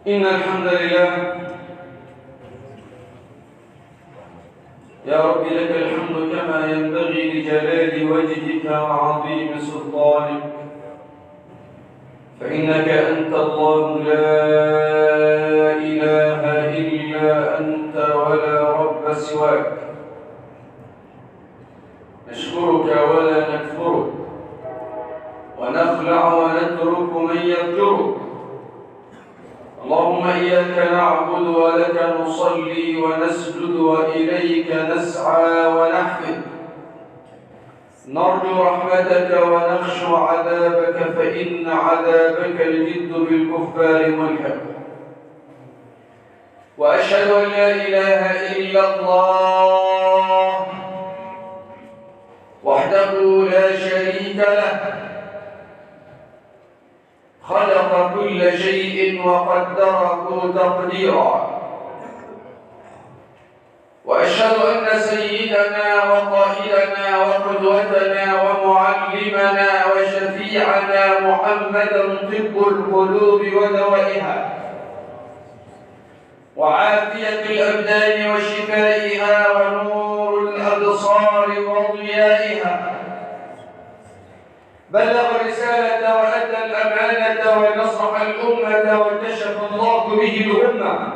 إن الحمد لله يا رب لك الحمد كما ينبغي لجلال وجهك وعظيم سلطانك، فإنك أنت الله لا إله إلا أنت ولا رب سواك. نشكرك ولا نكفرك، ونخلع ونترك من يذكرك. اللهم إياك نعبد ولك نصلي ونسجد وإليك نسعى ونحفد، نرجو رحمتك ونخشى عذابك، فإن عذابك الجد بالكفار ملحق. وأشهد أن لا إله إلا الله وحده لا شريك له، خلق كل شيء وقدره تقديرا. وأشهد أن سيدنا وقائدنا وقدوتنا ومعلمنا وشفيعنا محمدا طب القلوب ودوائها وعافية الأبدان وشفائها ونور الأبصار وضيائها، بلغ الرسالة وأدى الأمانة ونصح الأمة وكشف الله به الأمة،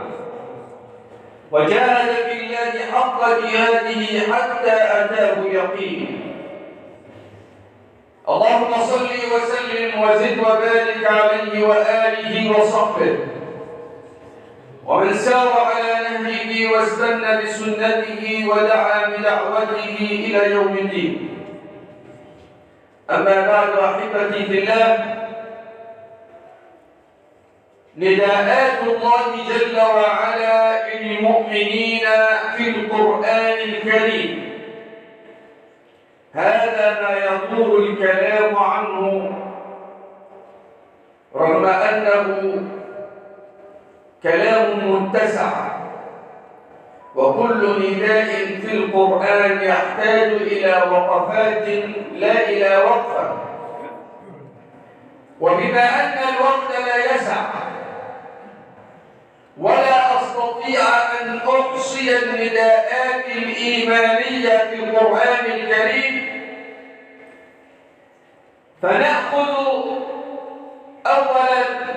وجاهد في الله حق جهاده حتى أتاه اليقين. اللهم صل وسلم وزد وبارك عليه وآله وصحبه ومن سار على نهجه واستنى بسنته ودعا بدعوته إلى يوم الدين. أما بعد أحبتي في الله، نداءات الله جل وعلا للمؤمنين في القرآن الكريم، هذا ما يطول الكلام عنه رغم أنه كلام متسع، وكل نداء في القرآن يحتاج إلى وقفات لا إلى وقفة. وبما أن الوقت لا يسع ولا أستطيع أن أحصي النداءات الإيمانية في القرآن الكريم، فنأخذ أولا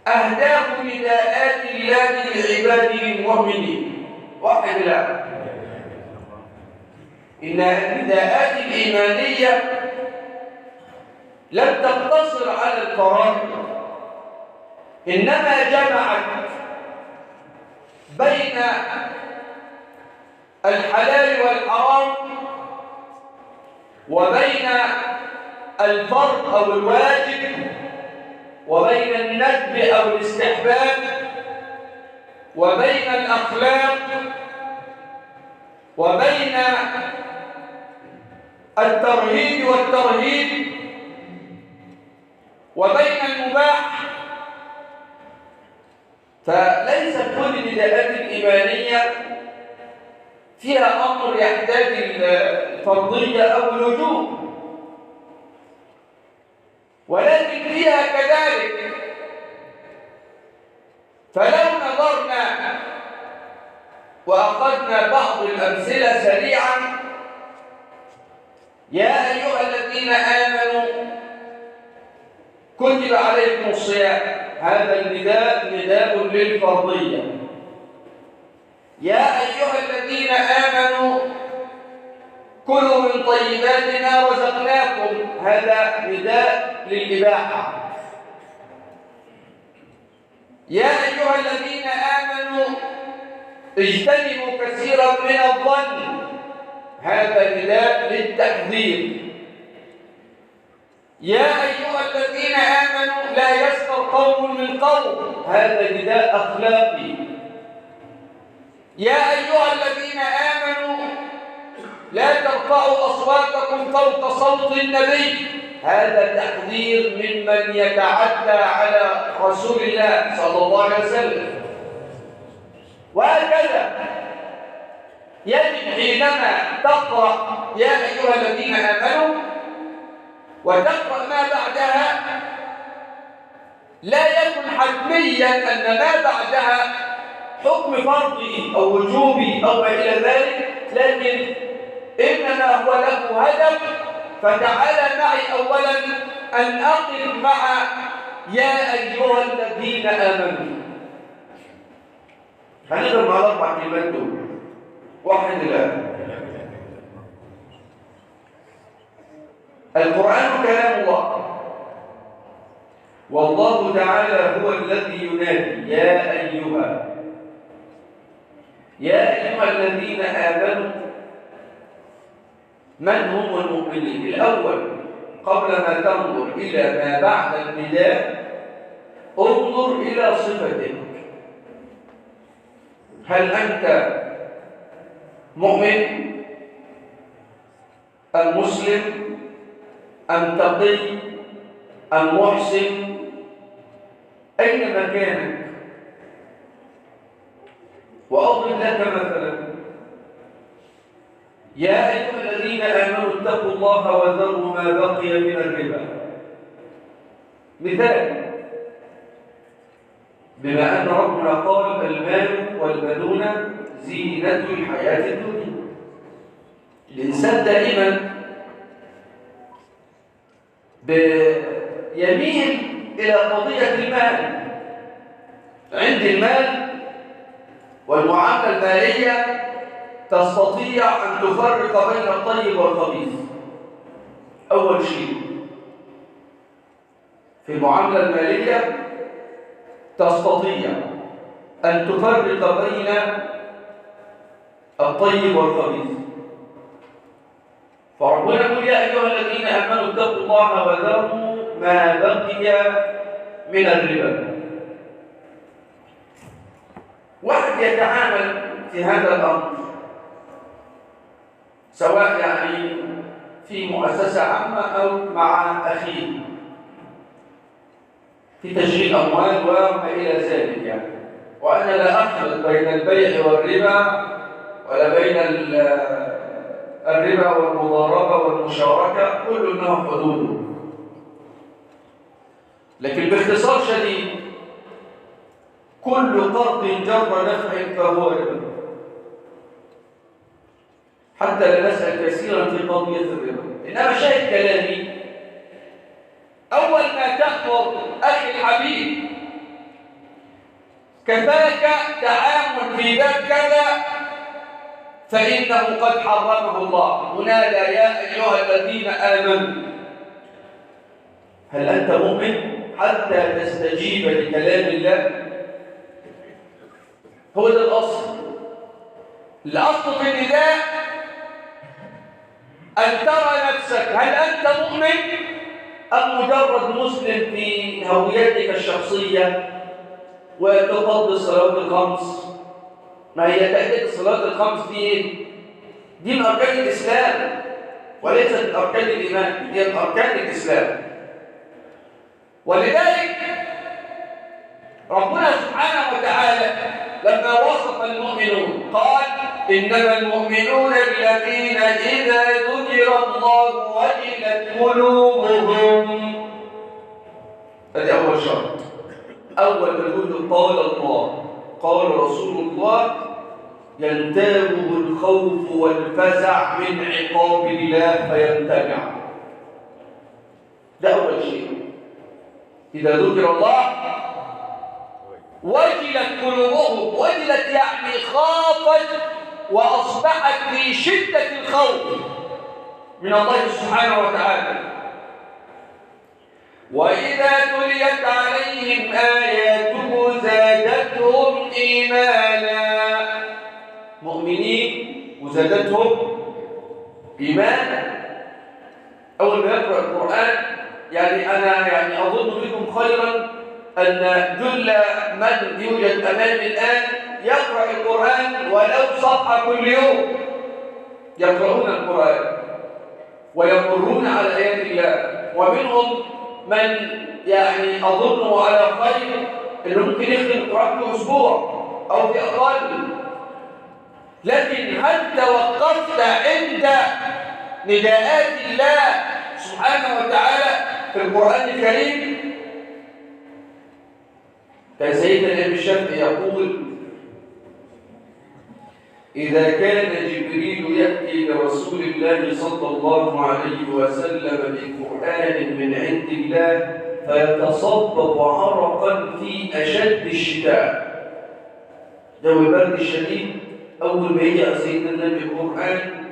أهداف نداءات الله لعباده المؤمنين. واحد لا، إن النداءات الإيمانية لم تقتصر على الفرائض، إنما جمعت بين الحلال والحرام وبين الفرض أو الواجب وبين الندب أو الاستحباب وبين الأخلاق وبين الترهيب والترهيب وبين المباح. فليست كل النداءات الإيمانية فيها أمر يحتاج الفرضية أو الوجوب، ولكن فيها كذلك. فلو نظرنا وأخذنا بعض الأمثلة سريعا: يا أيها الذين آمنوا كتب عليكم الصيام، هذا النداء نداء للفرضية. يا أيها الذين آمنوا كلوا من طيبات ما رزقناكم، هذا نداء للإباحة. يا أيها الذين آمنوا اجتنبوا كثيرا من الظن، هذا نداء للتحذير. يا أيها الذين آمنوا لا يسخر قوم من قوم، هذا نداء أخلاقي. يا أيها الذين آمنوا لا ترفعوا أصواتكم فوق صوت النبي، هذا تحذير ممن يتعدى على رسول الله صلى الله عليه وسلم. وهكذا يجب حينما تقرأ يا أيها الذين آمنوا وتقرأ ما بعدها لا يكن حتميا أن ما بعدها حكم فرضي أو وجوبي أو ما إلى ذلك، لكن إنما هو له هدف. فتعالى معي أولا أن أقف مع يا أيها الذين آمنوا. هنقدر مع الأربع كلمات دول. واحد الآن، القرآن كلام الله، والله تعالى هو الذي ينادي يا أيها الذين آمنوا. من هم المؤمنين؟ الأول قبل ما تنظر إلى ما بعد النداء انظر إلى صفتك. هل أنت مؤمن أم مسلم أم تقي أم محسن؟ أين مكانك؟ وأضرب لك مثلا: يا أيها الذين آمنوا اتقوا الله وذروا ما بقي من الربا. مثال، بما أن ربنا قال المال والبنون زينة الحياة الدنيا، الإنسان دائما يميل إلى قضية المال. عند المال والمعاملة المالية تستطيع أن تفرق بين الطيب والخبيث. أول شيء في المعاملة المالية تستطيع أن تفرق بين الطيب والخبيث. فربنا يقول يا أيها الذين آمنوا اتقوا الله وذروا ما بقي من الربا. واحد يتعامل في هذا الأمر، سواء يعني في مؤسسة عامة أو مع أخيه في تشغيل أموال وما إلى ذلك يعني. وأنا لا أخلط بين البيع والربا ولا بين الربا والمضاربة والمشاركة، كل منهم حدوده. لكن باختصار شديد كل قرض جر نفع فهو ربا، حتى لا نسأل كثيرا في قضية الربا. إنما شاهد كلامي، أول ما تأمر أخي الحبيب كفاك تعامل في باب كذا فإنه قد حرمه الله. منادى يا أيها الذين آمنوا. هل أنت مؤمن حتى تستجيب لكلام الله؟ هو ده الأصل. الأصل في النداء أن ترى نفسك هل أنت مؤمن أم مجرد مسلم في هويتك الشخصية وتقضي الصلوات الخمس. ما هي تأدية الصلوات الخمس دي من أركان الإسلام وليست من أركان الإيمان، هي من أركان الإسلام. ولذلك ربنا سبحانه وتعالى لما وصف المؤمنون قال إنما المؤمنون الذين إذا ذكر الله وجلت قلوبهم. هذا أول شرط. أول ما يقول قال الله قال رسول الله ينتابه الخوف والفزع من عقاب الله فيمتنع. ده أول شيء. إذا ذكر الله وجلت قلوبهم. وجلت يعني خافت وأصبحت في شدة الخوف من الله سبحانه وتعالى. وإذا تليت عليهم آياته زادتهم إيمانا. مؤمنين وزادتهم إيمانا. أول ما يقرأ القرآن أنا أظن بكم خيرا أن جل من يوجد أمامي الآن يقرأ القرآن ولو صفحة كل يوم. يقرؤون القرآن ويمرون على آيات الله، ومنهم من أظنه على خير إنه ممكن يختم القرآن في أسبوع أو في أقل. لكن هل توقفت عند نداءات الله سبحانه وتعالى في القرآن الكريم؟ كان سيدنا الإمام الشافعي يقول: إذا كان جبريل يأتي لرسول الله صلى الله عليه وسلم بقرآن من عند الله فيتصبب عرقا في أشد الشتاء، جو البرد الشديد، أول ما يجي سيدنا النبي القرآن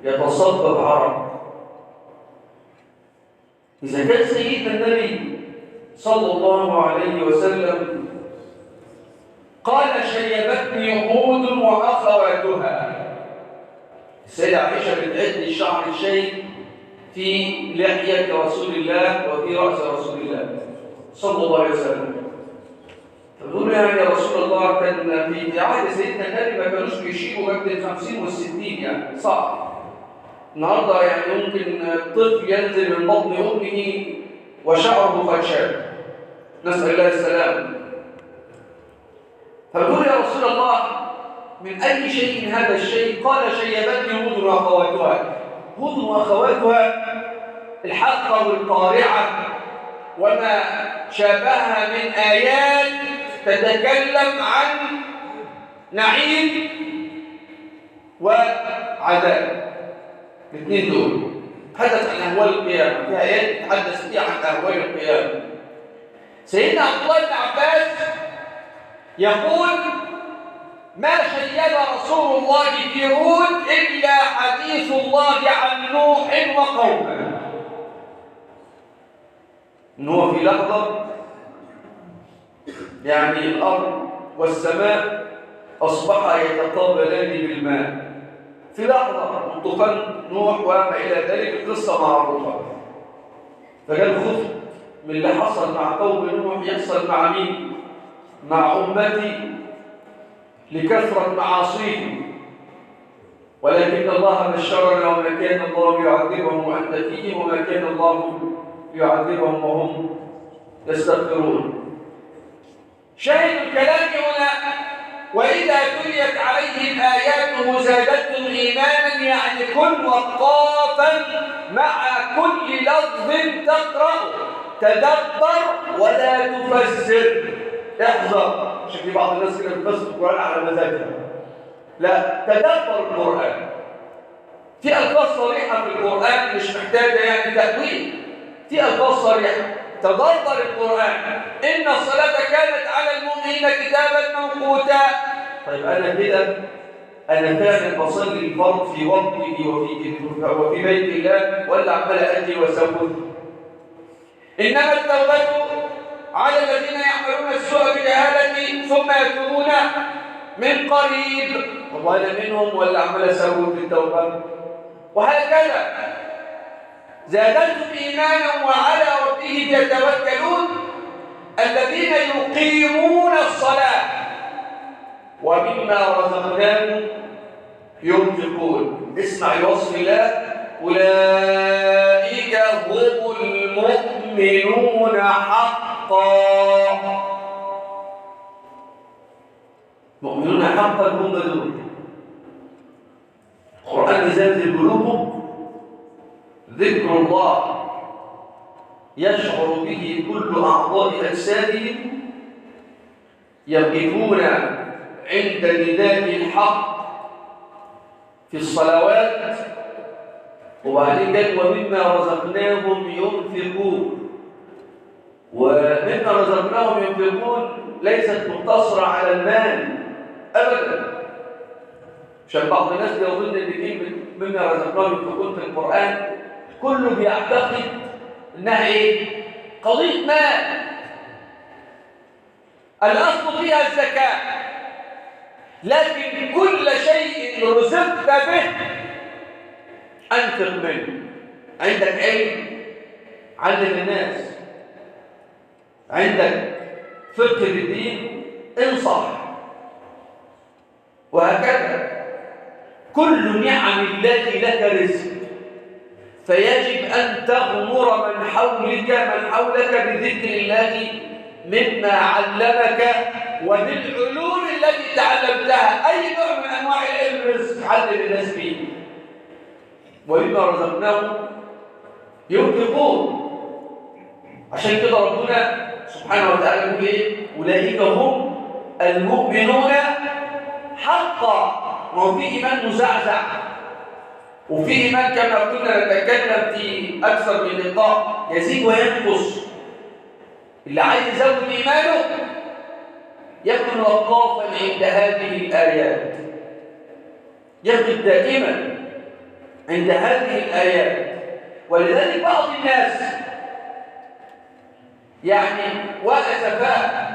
يتصبب عرق. إذا كان سيدنا النبي صلى الله عليه وسلم قال: شيبتني هود وأخواتها. السيدة عائشة بتعد الشعر الشيب في لحية رسول الله وفي رأس رسول الله صلى الله عليه وسلم. فتقول يعني يا رسول الله كان في عهد سيدنا النبي ما كانوش بيشيبوا بين 50 و60، يعني صعب. النهارده يعني ممكن الطفل ينزل من بطن أمه وشعره قد شاب، نسأل الله السلام. فقال يا رسول الله من أي شيء هذا الشيء؟ قال: شيبتني هود وأخواتها. هود وأخواتها الحقة والقارعة وما شابهها من آيات تتكلم عن نعيم وعذاب. الاثنين دول تحدث عن أهوال القيامة، في آيات تتحدث فيها عن أهوال القيامة. سيدنا عبد الله بن عباس يقول: ما شيب رسول الله في هود إلا حديث الله عن نوح وقومه. نوح في لحظة يعني الأرض والسماء أصبحا يتقابلان بالماء في لحظة، والطوفان نوح وما إلى ذلك القصة معروفة. فكان خفت من اللي حصل مع قوم نوح يحصل مع مين؟ مع أمتي لكثرة معاصيهم، ولكن الله بشرنا وما كان الله يعذبهم وأنت فيهم وما كان الله يعذبهم وهم يستغفرون. شاهد الكلام هنا: وإذا تليت عليهم آياته زادتهم إيمانا، يعني كن وقافا مع كل لفظ تقرأ، تدبر ولا تفسر. احذر، عشان في بعض الناس كده بتفسر القرآن على مزاجها. لا، تدبر القرآن. في ألفاظ صريحة في القرآن مش محتاجة يعني تأويل، في ألفاظ صريحة. تدبر القرآن. إن الصلاة كانت على المؤمنين كتابا موقوتا. طيب أنا كده أنا فعلا بصلي الفرض في وقته وفي بيت الله، ولا عمال أجي وأسوي؟ إنما التوبة على الذين يعملون السوء بجهالة ثم يتوبون من قريب. طب أنا منهم ولا عمال أسوي في التوبة؟ وهكذا زادتهم إيمانا وعلى ربهم يتوكلون الذين يقيمون الصلاة ومما رزقناهم ينفقون. اسمع لوصف الله: أولئك هم المؤمنون حقا. مؤمنون حقا هم دول. القرآن زلزل قلوبهم، ذكر الله يشعر به كل أعضاء أجسادهم، يقفون عند نداء الحق في الصلوات. وبعدين قال: ومما رزقناهم ينفقون. ومما رزقناهم ينفقون ليست مقتصرة على المال أبدا. عشان بعض الناس بيظن ان كلمة مما رزقناهم ينفقون في القرآن كله بيعتقد انها ايه؟ قضية مال. الأصل فيها الزكاة، لكن كل شيء رزقت به أنفق منه. عندك علم علم الناس، عندك فقه الدين انصح، وهكذا. كل نعم الله لك رزق، فيجب أن تغمر من حولك بذكر الله مما علمك وبالعلوم التي تعلمتها. أي نوع من أنواع العلم رزق علم الناس به. ومما رزقناهم ينفقون. عشان كده ربنا سبحانه وتعالى يقول إيه؟ أولئك هم المؤمنون حقا. ما هو في إيمان مزعزع وفي إيمان كما كنا نتكلم في أكثر من لقاء يزيد وينقص. اللي عايز يزود إيمانه يكون وقافا عند هذه الآيات، يقف دائما عند هذه الآيات. ولذلك بعض الناس يعني وأسفاء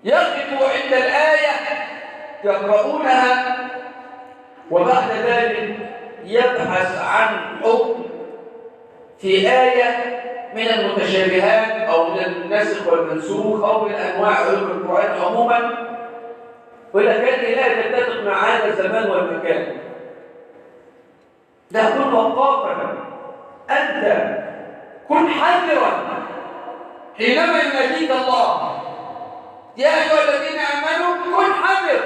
يقفوا عند الآية يقرؤونها وبعد ذلك يبحث عن حكم في آية من المتشابهات أو من الناسخ والمنسوخ أو من أنواع علوم القرآن عموما، ولكن لا تتفق مع هذا الزمان والمكان. لا، كن وقافا، أنت كن حذرا حينما يناديك الله يا أيها الذين آمنوا كن حذر.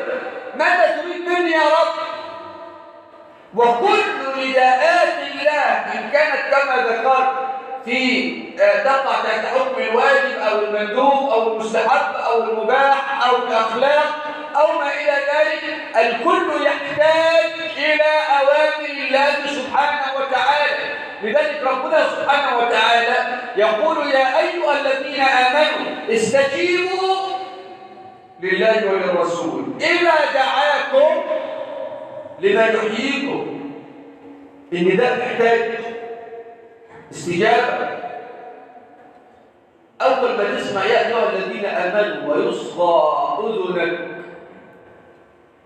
ماذا تريد مني يا رب؟ وكل نداءات الله إن كانت كما ذكرت في تقع تحت حكم الواجب أو المندوب أو المستحب أو المباح أو الأخلاق أو ما إلى ذلك، الكل يحتاج إلى أوامر الله سبحانه وتعالى. لذلك ربنا سبحانه وتعالى يقول يا أيها الذين آمنوا استجيبوا لله وللرسول إذا دعاكم لما يحييكم. النداء محتاج استجابة. أول ما تسمع يا أيها الذين آمنوا ويصغى أذنك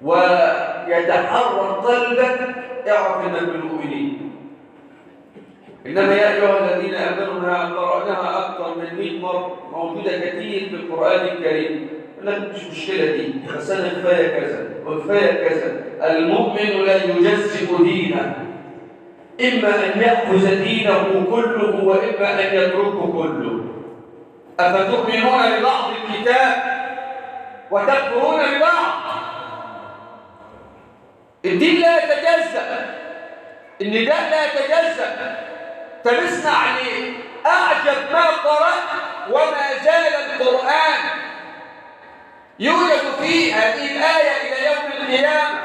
ويتحرك قلبك اعرف أنك من المؤمنين. إنما يا أيها الذين آمنوا قرأناها أكثر من 100 مرة، موجودة كثير في القرآن الكريم. لا مش مشكلة دي، بس أنا كفاية كذا وكفاية كذا. المؤمن لا يجزئ دينه، إما أن يأخذ دينه كله وإما أن يتركه كله. أفتؤمنون ببعض الكتاب وتكفرون ببعض؟ الدين لا يتجزأ، النداء لا يتجزأ. طب اسمع لي أعجب ما قرأت وما زال القرآن يوجد فيه هذه الآية إلى يوم القيامة،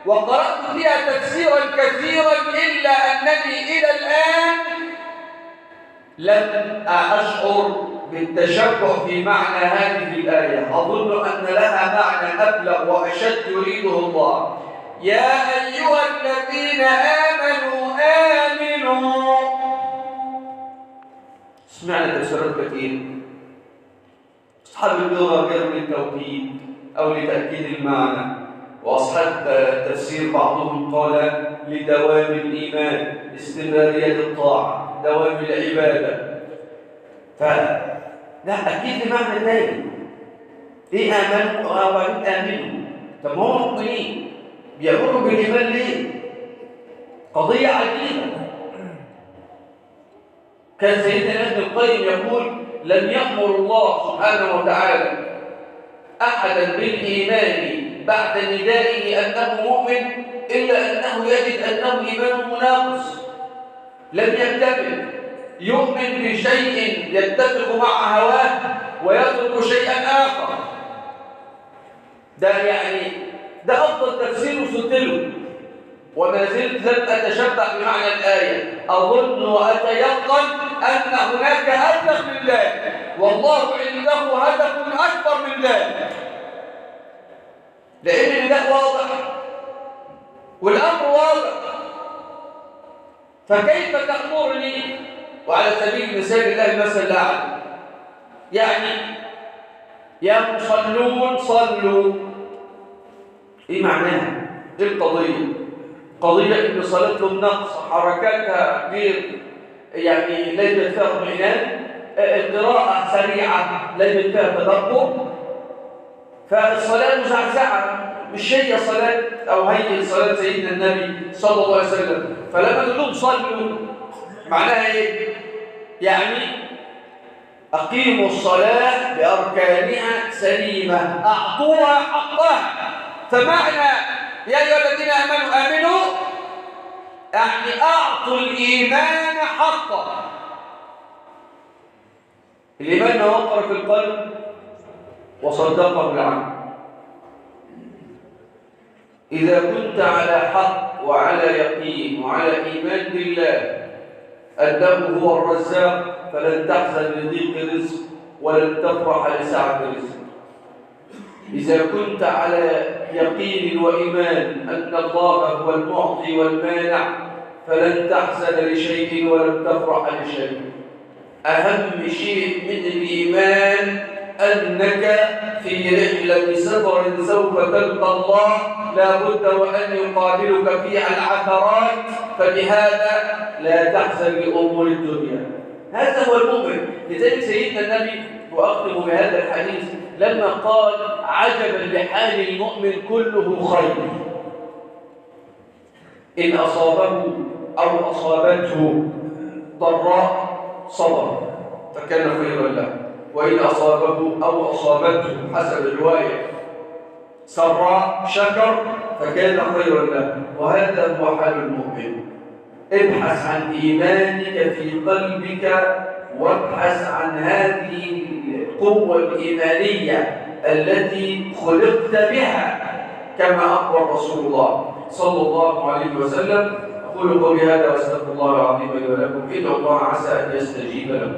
وقرأت فيها تفسيرا كثيرا إلا أنني إلى الآن لم أشعر بالتشبع في معنى هذه الآية. أظن أن لها معنى أبلغ وأشد يريده الله. يا أيها الذين آمنوا آمنوا. سمعنا تفسيرات كثير، أصحاب اللغة غير للتوكيد أو لتأكيد المعنى، وأصحاب التفسير بعضهم قال لدوام الإيمان، استمرارية الطاعة، دوام العبادة. لا أكيد معنى ثاني. إيه آمنوا أو آمنوا؟ طب ما هم مؤمنين بيقولوا بالإيمان ليه؟ قضية عجيبة. كان سيدنا ابن القيم يقول لم يأمر الله سبحانه وتعالى أحدا بالإيمان بعد ندائه أنه مؤمن إلا أنه يجد أنه إيمان ناقص لم يكتمل. يؤمن بشيء يتفق مع هواه ويترك شيئا آخر. ده أفضل تفسير وصلت وما زلت لم أتشبع بمعنى الآية. أظن وأتيقن أن هناك هدف من ذلك، والله عنده هدف أكبر من ذلك، لأن النداء واضح والأمر واضح. فكيف تأمرني؟ وعلى سبيل المثال الله المثل الأعلى، يعني يا مصلون صلوا. إيه معناها؟ إيه القضية؟ قضية إن صلاتهم نقص، حركاتها غير يعني ليست فيها اطمئنان، القراءة سريعة ليست فيها تدبر، فالصلاة مزعزعة، مش هي صلاة أو هي صلاة سيدنا النبي صلى الله عليه وسلم. فلما تقول لهم صلوا معناها إيه؟ يعني أقيموا الصلاة بأركانها سليمة، أعطوها حقها. فمعنى يا أيها الذين آمنوا يعني أعطوا الإيمان حقه. الإيمان ما وقر في القلب وصدقه العمل. إذا كنت على حق وعلى يقين وعلى إيمان بالله أنه هو الرزاق فلن تحزن لضيق رزق ولن تفرح لسعة رزق. إذا كنت على يقين وإيمان أن الله هو المعطي والمانع فلن تحزن لشيء ولن تفرح لشيء. أهم شيء من الإيمان أنك في رحلة سفر سوف تلقى الله لا بد وأن يقابلك فيها العثرات، فبهذا لا تحزن لأمور الدنيا. هذا هو المؤمن. لذلك سيدنا النبي وأختم بهذا الحديث لما قال عجبا لحال المؤمن كله خير، إن أصابه أو أصابته ضراء صبر فكان خيرا له، وإن أصابه أو أصابته حسب الرواية سراء شكر فكان خيرا له. وهذا هو حال المؤمن. ابحث عن إيمانك في قلبك، وابحث عن هذه القوة الإيمانية التي خلقت بها كما أخبر رسول الله صلى الله عليه وسلم. أقول قولي هذا وأستغفر الله العظيم لي ولكم. ادعوا الله عسى أن يستجيب لكم.